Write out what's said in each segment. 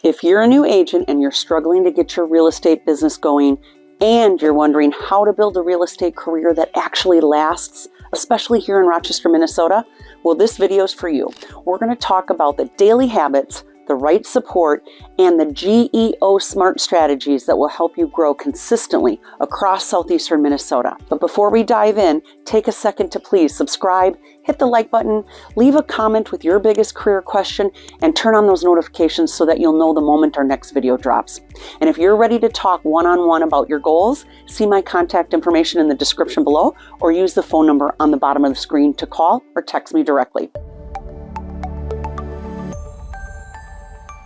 If you're a new agent and you're struggling to get your real estate business going, and you're wondering how to build a real estate career that actually lasts, especially here in Rochester, Minnesota, well, this video is for you. We're going to talk about the daily habits, the right support, and the GEO smart strategies that will help you grow consistently across southeastern Minnesota. But before we dive in, take a second to please subscribe, hit the like button, leave a comment with your biggest career question, and turn on those notifications so that you'll know the moment our next video drops. And if you're ready to talk one-on-one about your goals, see my contact information in the description below, or use the phone number on the bottom of the screen to call or text me directly.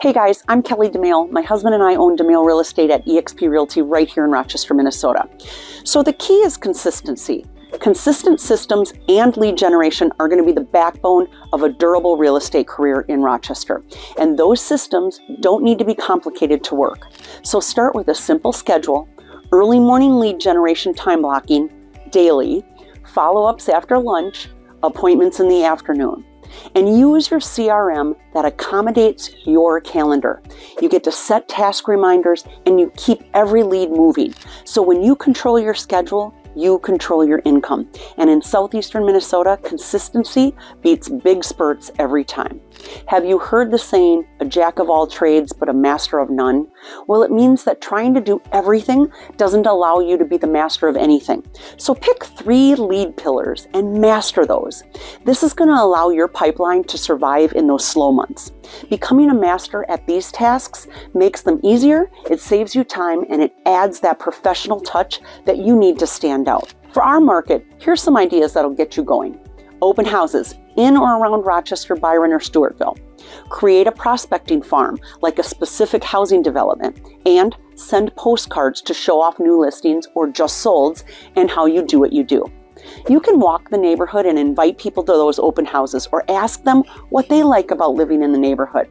Hey guys, I'm Kelly Domaille. My husband and I own Domaille Real Estate at eXp Realty right here in Rochester, Minnesota. So the key is consistency. Consistent systems and lead generation are going to be the backbone of a durable real estate career in Rochester. And those systems don't need to be complicated to work. So start with a simple schedule, early morning lead generation time blocking, daily, follow-ups after lunch, appointments in the afternoon. And use your CRM that accommodates your calendar. You get to set task reminders and you keep every lead moving. So when you control your schedule, you control your income. And in southeastern Minnesota, consistency beats big spurts every time. Have you heard the saying, a jack of all trades, but a master of none? Well, it means that trying to do everything doesn't allow you to be the master of anything. So pick 3 lead pillars and master those. This is going to allow your pipeline to survive in those slow months. Becoming a master at these tasks makes them easier, it saves you time, and it adds that professional touch that you need to stand out. For our market, here's some ideas that'll get you going. Open houses in or around Rochester, Byron, or Stewartville. Create a prospecting farm, like a specific housing development, and send postcards to show off new listings or just solds and how you do what you do. You can walk the neighborhood and invite people to those open houses or ask them what they like about living in the neighborhood.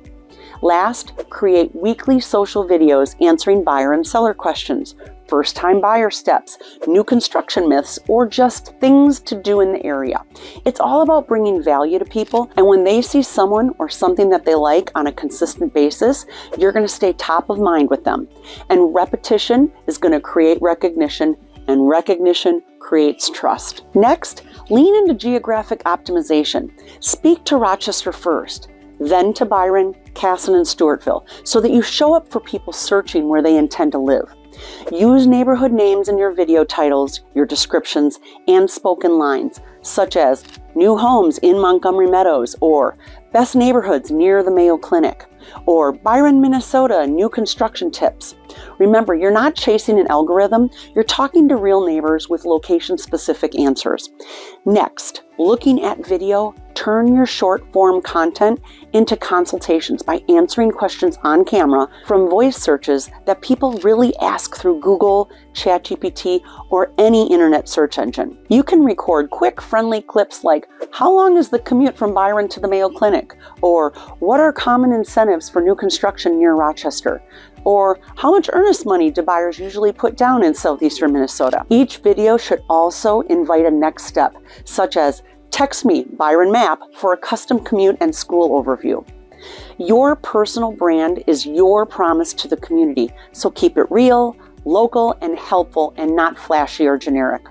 Last, create weekly social videos answering buyer and seller questions, first-time buyer steps, new construction myths, or just things to do in the area. It's all about bringing value to people, and when they see someone or something that they like on a consistent basis, you're going to stay top of mind with them. And repetition is going to create recognition, and recognition creates trust. Next, lean into geographic optimization. Speak to Rochester first, then to Byron, Casson, and Stewartville, so that you show up for people searching where they intend to live. Use neighborhood names in your video titles, your descriptions, and spoken lines, such as new homes in Montgomery Meadows, or best neighborhoods near the Mayo Clinic, or Byron, Minnesota, new construction tips. Remember, you're not chasing an algorithm, you're talking to real neighbors with location-specific answers. Next, looking at video, turn your short-form content into consultations by answering questions on camera from voice searches that people really ask through Google, ChatGPT, or any internet search engine. You can record quick, friendly clips like, how long is the commute from Byron to the Mayo Clinic? Or, what are common incentives for new construction near Rochester? Or, how much earnest money do buyers usually put down in southeastern Minnesota? Each video should also invite a next step, such as, text me, Byron Map, for a custom commute and school overview. Your personal brand is your promise to the community, so keep it real, local, and helpful, and not flashy or generic.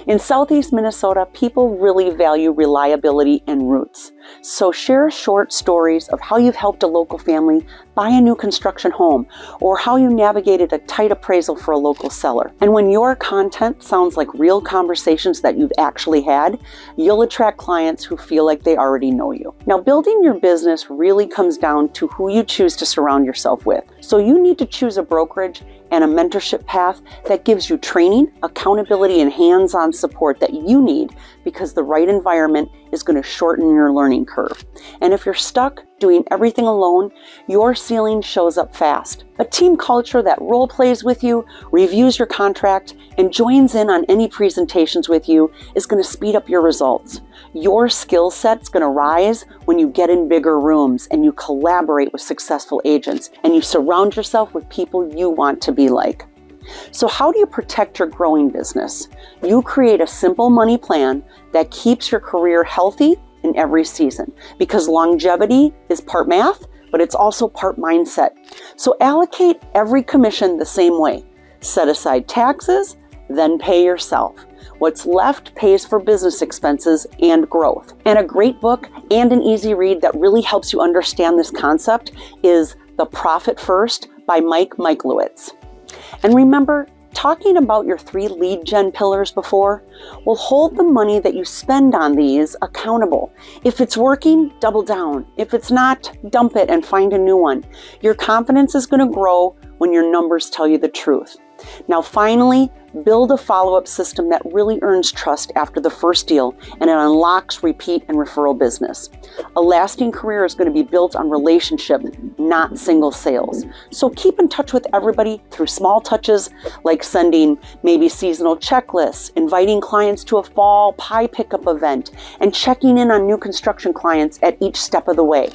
In southeast Minnesota, people really value reliability and roots. So share short stories of how you've helped a local family buy a new construction home, or how you navigated a tight appraisal for a local seller. And when your content sounds like real conversations that you've actually had, you'll attract clients who feel like they already know you. Now, building your business really comes down to who you choose to surround yourself with. So you need to choose a brokerage and a mentorship path that gives you training, accountability, and hands-on support that you need, because the right environment is going to shorten your learning curve. And if you're stuck doing everything alone, your ceiling shows up fast. A team culture that role plays with you, reviews your contract, and joins in on any presentations with you is going to speed up your results. Your skill set's going to rise when you get in bigger rooms and you collaborate with successful agents and you surround yourself with people you want to be like. So how do you protect your growing business? You create a simple money plan that keeps your career healthy in every season, because longevity is part math, but it's also part mindset. So allocate every commission the same way. Set aside taxes, then pay yourself. What's left pays for business expenses and growth. And a great book and an easy read that really helps you understand this concept is The Profit First by Mike Michalowicz. And remember, talking about your 3 lead gen pillars before will hold the money that you spend on these accountable. If it's working, double down. If it's not, dump it and find a new one. Your confidence is going to grow when your numbers tell you the truth. Now finally, build a follow-up system that really earns trust after the first deal, and it unlocks repeat and referral business. A lasting career is going to be built on relationship, not single sales. So keep in touch with everybody through small touches like sending maybe seasonal checklists, inviting clients to a fall pie pickup event, and checking in on new construction clients at each step of the way.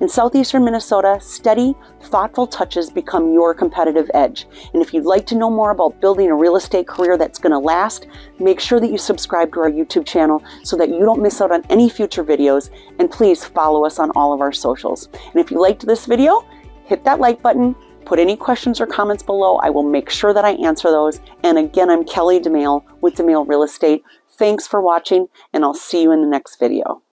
In southeastern Minnesota, steady, thoughtful touches become your competitive edge. And if you'd like to know more about building a real estate career that's going to last, make sure that you subscribe to our YouTube channel so that you don't miss out on any future videos, and please follow us on all of our socials. And if you liked this video, hit that like button, put any questions or comments below. I will make sure that I answer those. And again, I'm Kelly Domaille with Domaille Real Estate. Thanks for watching, and I'll see you in the next video.